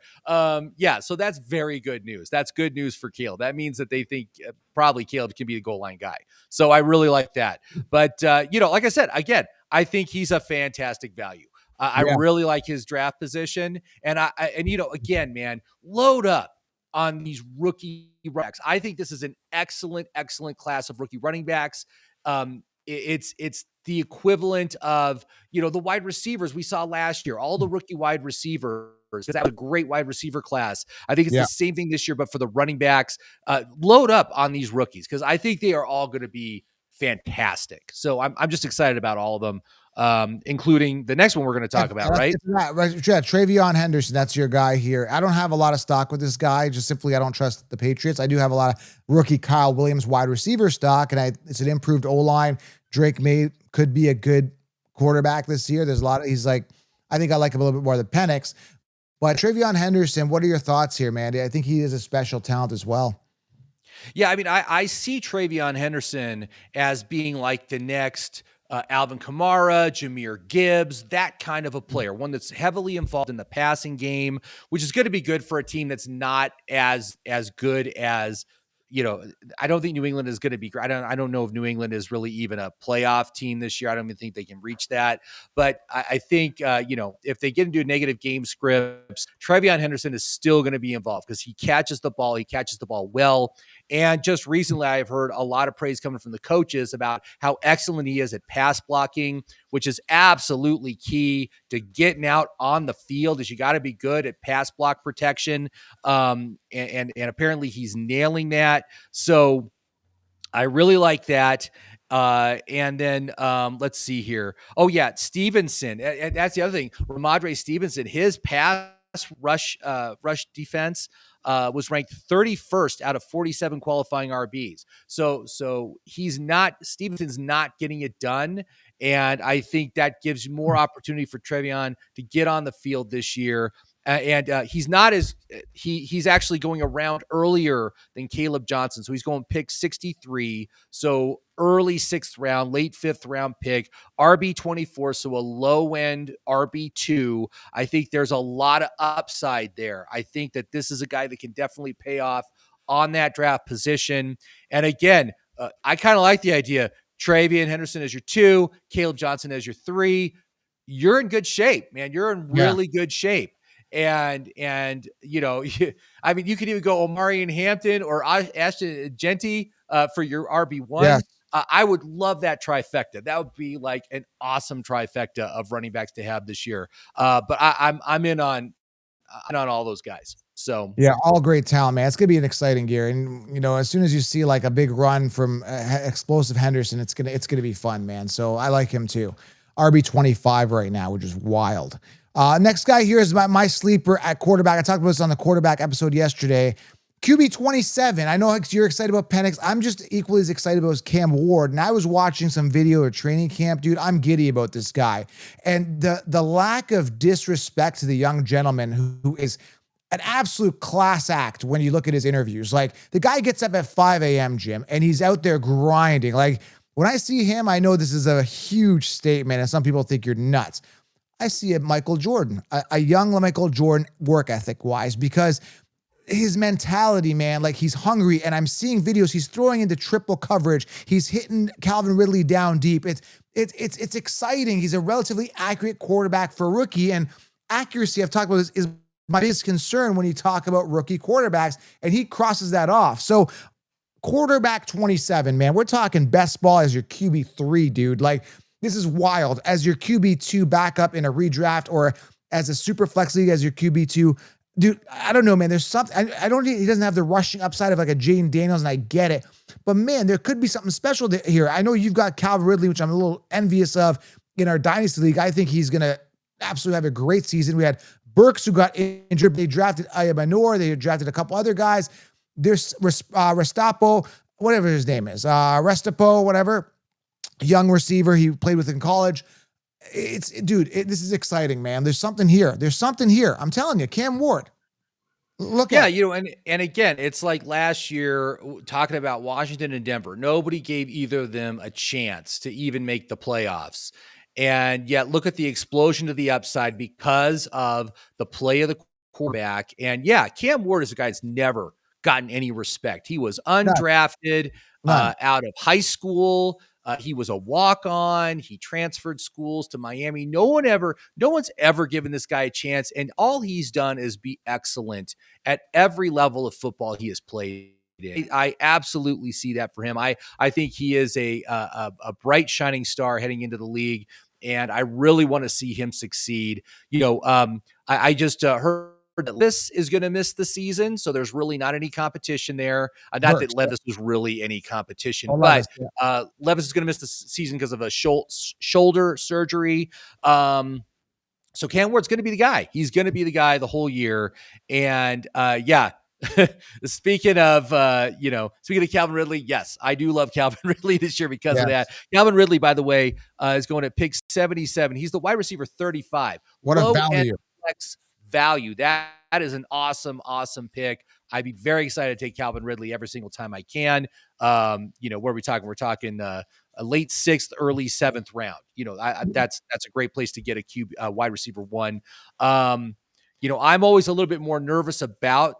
So that's very good news. That's good news for Caleb. That means that they think probably Caleb can be the goal line guy. So I really like that. But like I said, again, I think he's a fantastic value. I really like his draft position. And again, man, load up on these rookie running backs. I think this is an excellent class of rookie running backs. It's the equivalent of, the wide receivers we saw last year, all the rookie wide receivers, because that was a great wide receiver class. I think it's the same thing this year, but for the running backs. Load up on these rookies because I think they are all going to be fantastic. So I'm just excited about all of them. Including the next one we're going to talk about, right? Travion Henderson, that's your guy here. I don't have a lot of stock with this guy. Just simply, I don't trust the Patriots. I do have a lot of rookie Kyle Williams wide receiver stock, and it's an improved O-line. Drake May could be a good quarterback this year. There's a lot of, I think I like him a little bit more than Penix. But Travion Henderson, what are your thoughts here, man? I think he is a special talent as well. Yeah, I see Travion Henderson as being like the next Alvin Kamara, Jahmyr Gibbs, that kind of a player, one that's heavily involved in the passing game, which is going to be good for a team that's not as good as, I don't think New England is going to be great. I don't know if New England is really even a playoff team this year. I don't even think they can reach that. But I think, if they get into negative game scripts, Travion Henderson is still going to be involved because he catches the ball. He catches the ball well. And just recently, I've heard a lot of praise coming from the coaches about how excellent he is at pass blocking, which is absolutely key to getting out on the field. Is you got to be good at pass block protection. And apparently he's nailing that. So I really like that. And then let's see here. Oh yeah, Stevenson. And that's the other thing. Ramondre Stevenson, his pass rush defense was ranked 31st out of 47 qualifying RBs. So Stevenson's not getting it done. And I think that gives more opportunity for Travion to get on the field this year. He's not he's actually going around earlier than Caleb Johnson. So he's going pick 63. So early 6th round, late 5th round pick, RB24. So a low end RB2. I think there's a lot of upside there. I think that this is a guy that can definitely pay off on that draft position. And again, I kind of like the idea. Travion Henderson as your 2, Caleb Johnson as your 3. You're in good shape, man. You're in really good shape. and I mean, you could even go Omarion Hampton or Ashton Genty for your RB1. Yes. I would love that trifecta. That would be like an awesome trifecta of running backs to have this year. But I'm in on all those guys. So Yeah, all great talent, man. It's gonna be an exciting year, and as soon as you see like a big run from explosive Henderson, it's gonna be fun, man. So I like him too. RB25 right now, which is wild. Next guy here is my sleeper at quarterback. I talked about this on the quarterback episode yesterday. QB27. I know you're excited about Penix. I'm just equally as excited about Cam Ward. And I was watching some video of training camp, dude. I'm giddy about this guy, and the lack of disrespect to the young gentleman who is an absolute class act when you look at his interviews. Like, the guy gets up at 5 a.m., Jim, and he's out there grinding. Like, when I see him, I know this is a huge statement, and some people think you're nuts. I see a Michael Jordan, a young Michael Jordan work ethic wise, because his mentality, man, like, he's hungry, and I'm seeing videos. He's throwing into triple coverage. He's hitting Calvin Ridley down deep. It's exciting. He's a relatively accurate quarterback for a rookie, and accuracy, I've talked about this, is my biggest concern when you talk about rookie quarterbacks, and he crosses that off. So quarterback 27, man, we're talking best ball as your QB3, dude. Like, this is wild. As your QB2 backup in a redraft, or as a super flex league as your QB2, dude, I don't know, man. There's something, I don't think he doesn't have the rushing upside of like a Jaden Daniels, and I get it. But man, there could be something special here. I know you've got Calvin Ridley, which I'm a little envious of in our Dynasty League. I think he's going to absolutely have a great season. We had Burks, who got injured. They drafted Ayamanor. They drafted a couple other guys. There's Restapo, whatever his name is, Restapo, whatever, young receiver he played with in college. This is exciting, man. There's something here. I'm telling you, Cam Ward. Look at and again, it's like last year talking about Washington and Denver. Nobody gave either of them a chance to even make the playoffs. And yet look at the explosion to the upside because of the play of the quarterback. And yeah, Cam Ward is a guy that's never gotten any respect. He was undrafted out of high school. He was a walk-on. He transferred schools to Miami. No one's ever given this guy a chance. And all he's done is be excellent at every level of football he has played. I absolutely see that for him. I think he is a bright, shining star heading into the league, and I really want to see him succeed. I just heard that Levis is going to miss the season, so there's really not any competition there. Not that Levis was really any competition, but Levis is going to miss the season because of a shoulder surgery. So Cam Ward's going to be the guy. He's going to be the guy the whole year. And speaking of Calvin Ridley, yes, I do love Calvin Ridley this year because of that. Calvin Ridley, by the way, is going at pick 77. He's the wide receiver 35. What a value. Value. That is an awesome, awesome pick. I'd be very excited to take Calvin Ridley every single time I can. Where are we talking? We're talking a late 6th, early 7th round. That's a great place to get a wide receiver one. I'm always a little bit more nervous about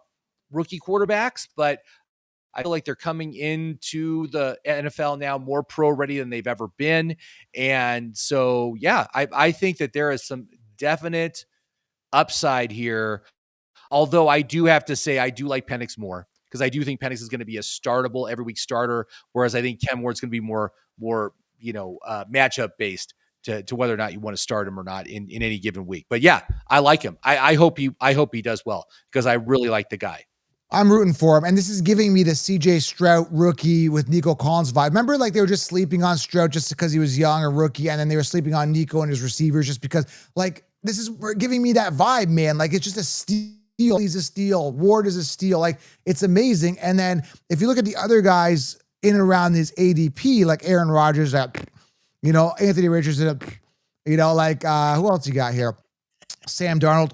rookie quarterbacks, but I feel like they're coming into the NFL now more pro ready than they've ever been. And so, yeah, I think that there is some definite upside here. Although I do have to say, I do like Penix more, because I do think Penix is going to be a startable every week starter, whereas I think Cam Ward's going to be more matchup based to whether or not you want to start him or not in any given week. But yeah, I like him. I hope he does well, because I really like the guy. I'm rooting for him. And this is giving me the CJ Stroud rookie with Nico Collins vibe. Remember, like, they were just sleeping on Stroud just because he was young, a rookie, and then they were sleeping on Nico and his receivers just because, like, this is giving me that vibe, man. Like, it's just a steal. He's a steal. Ward is a steal. Like, it's amazing. And then if you look at the other guys in and around his ADP, like Aaron Rodgers, Anthony Richardson, who else you got here? Sam Darnold,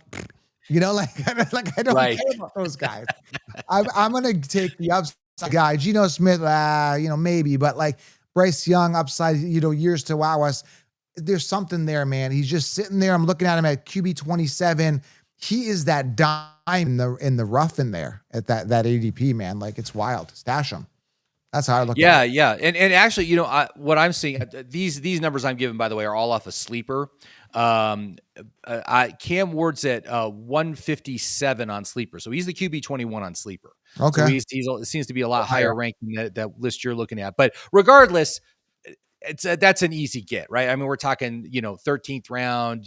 I don't care about those guys. I'm going to take the upside guy. Geno Smith, maybe, but like Bryce Young, upside, years to wow us. There's something there, man. He's just sitting there. I'm looking at him at QB 27. He is that dime in the rough in there at that ADP, man. Like, it's wild. Stash him. That's how I look at it. Yeah. And actually, what I'm seeing, these numbers I'm giving, by the way, are all off a sleeper. Cam Ward's at 157 on Sleeper, so he's the QB 21 on Sleeper. So Okay. it seems to be a lot higher ranking than that list you're looking at. But regardless, that's an easy get, right? I mean, we're talking 13th round,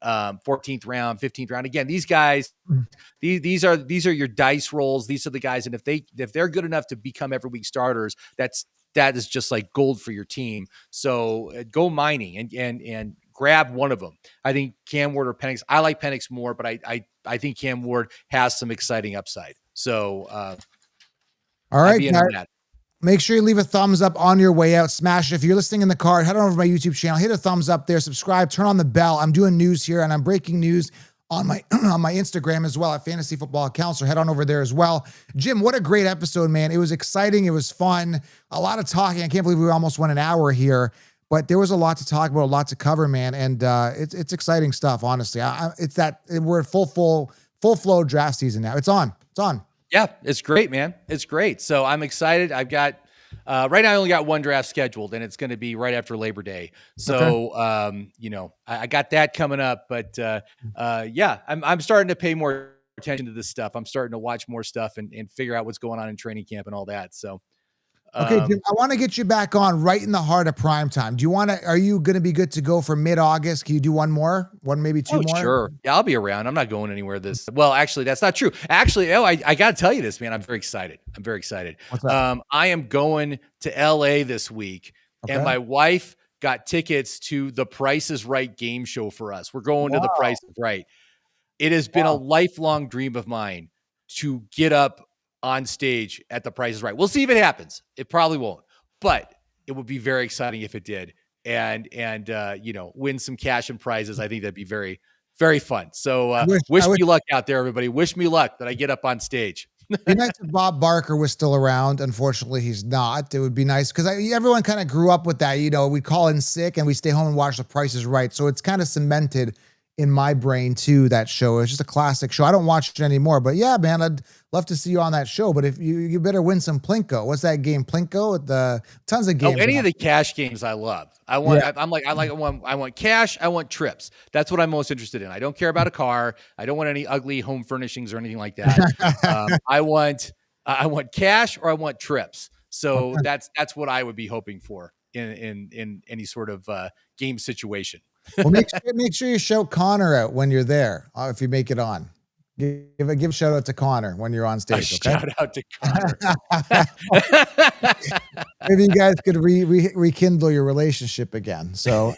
14th round, 15th round. Again, these guys. Mm. These are your dice rolls. These are the guys, and if they're good enough to become every week starters, that is just like gold for your team. So go mining and grab one of them. I think Cam Ward or Penix. I like Penix more, but I think Cam Ward has some exciting upside. So all I'd right, be in on that. make sure you leave a thumbs up on your way out. Smash it. If you're listening in the car, head on over to my YouTube channel, hit a thumbs up there, subscribe, turn on the bell. I'm doing news here and I'm breaking news on my on my Instagram as well at Fantasy Football Counselor. Head on over there as well. Jim, what a great episode, man. It was exciting. It was fun. A lot of talking. I can't believe we almost went an hour here, but there was a lot to talk about, a lot to cover, man. And it's exciting stuff, honestly. We're at full flow draft season now. It's on. Yeah, it's great, man. It's great. So I'm excited. I've got right now I only got one draft scheduled, and it's going to be right after Labor Day. So I got that coming up. But yeah, I'm starting to pay more attention to this stuff. I'm starting to watch more stuff and figure out what's going on in training camp and all that. So Okay, Jim, I want to get you back on right in the heart of prime time. Are you going to be good to go for mid-August? Can you do one more? Maybe two more? Sure. Yeah, I'll be around. I'm not going anywhere well, actually, that's not true. Actually, I got to tell you this, man. I'm very excited. What's that? I am going to LA this week, and my wife got tickets to the Price is Right game show for us. We're going to the Price is Right. It has been a lifelong dream of mine to get up on stage at the Price is Right. We'll see if it happens. It probably won't, but it would be very exciting if it did. And win some cash and prizes. I think that'd be very, very fun. So wish me luck out there, everybody. Wish me luck that I get up on stage. It'd be nice if Bob Barker was still around. Unfortunately, he's not. It would be nice because everyone kind of grew up with that. We'd call in sick and we stay home and watch The Price is Right. So it's kind of cemented in my brain too, that show. It's just a classic show. I don't watch it anymore, but yeah, man, I'd love to see you on that show. But if you better win some Plinko. What's that game? Plinko? With the tons of games. Any of the cash games I love. I want cash. I want trips. That's what I'm most interested in. I don't care about a car. I don't want any ugly home furnishings or anything like that. I want cash or I want trips. So that's what I would be hoping for in any sort of game situation. Well, make sure you shout Connor out when you're there. If you make it on, give a shout out to Connor when you're on stage. Okay? Shout out to Connor. Maybe you guys could rekindle your relationship again. So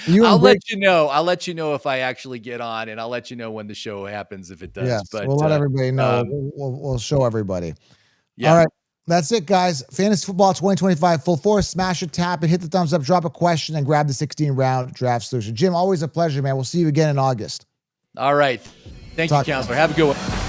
I'll let you know. I'll let you know if I actually get on, and I'll let you know when the show happens if it does. Yes, but we'll let everybody know. We'll show everybody. Yeah. All right. That's it, guys. Fantasy Football 2025 full force. Smash it, tap it, hit the thumbs up, drop a question, and grab the 16-round draft solution. Jim, always a pleasure, man. We'll see you again in August. All right. Thank you, Counselor. Have a good one.